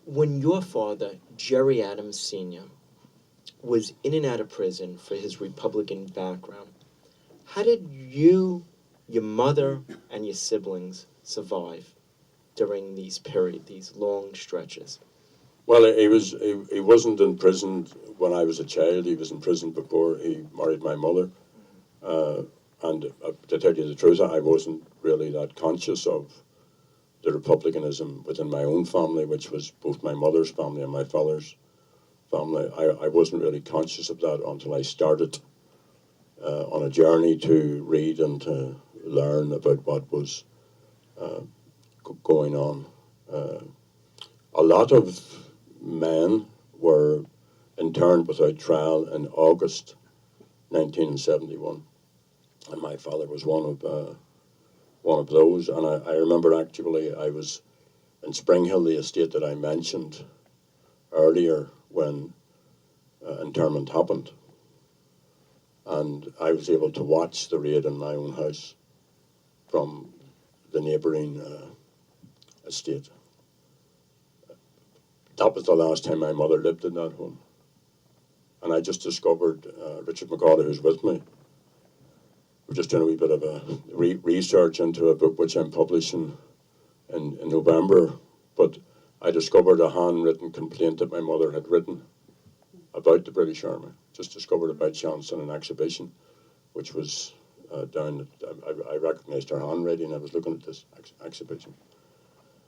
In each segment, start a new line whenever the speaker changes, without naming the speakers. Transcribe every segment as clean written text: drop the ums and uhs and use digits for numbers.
When your father, Gerry Adams Sr., was in and out of prison for his Republican background, how did you, your mother, and your siblings survive during these long stretches?
Well, he wasn't in prison when I was a child. He was in prison before he married my mother. Uh, and to tell you the truth, I wasn't really that conscious of the republicanism within my own family, which was both my mother's family and my father's family. I wasn't really conscious of that until I started on a journey to read and to learn about what was uh, going on. Uh, a lot of men were interned without trial in August 1971, and my father was one of those. And I remember actually I was in Spring Hill, the estate that I mentioned earlier, when internment happened, and I was able to watch the raid in my own house from the neighbouring estate. That was the last time my mother lived in that home. And I just discovered Richard McCauley, who's with me. We're just doing a wee bit of a research into a book which I'm publishing in November. But I discovered a handwritten complaint that my mother had written about the British Army. Just discovered it by chance in an exhibition, which was down. I recognised her handwriting. I was looking at this exhibition,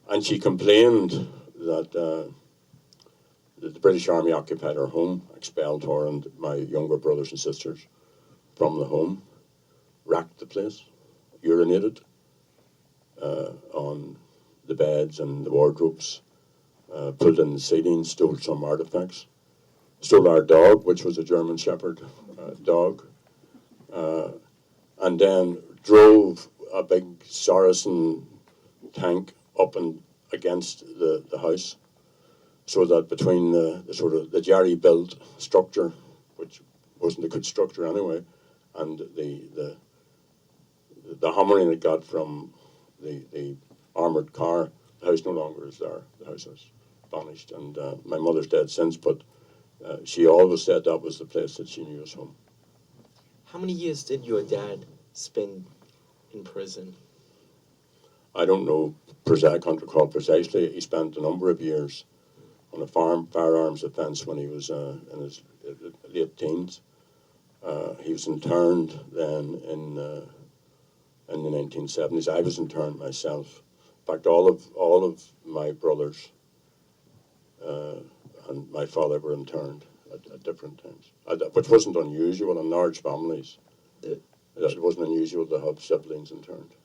and she complained that the British Army occupied her home, expelled her and my younger brothers and sisters from the home, racked the place, urinated on the beds and the wardrobes, pulled in the ceiling, stole some artifacts, stole our dog, which was a German Shepherd dog, and then drove a big Saracen tank up and against the house, so that between the sort of the Gerry built structure, which wasn't a good structure anyway, and the hammering it got from the armoured car, the house no longer is there. The house has vanished, and my mother's dead since, but she always said that was the place that she knew as home.
How many years did your dad spend in prison?
I don't know, I can't recall precisely. He spent a number of years on a firearms offence when he was in his late teens. He was interned then in the 1970s. I was interned myself. In fact, all of my brothers and my father were interned at different times, which wasn't unusual in large families.
The,
It wasn't unusual to have siblings interned.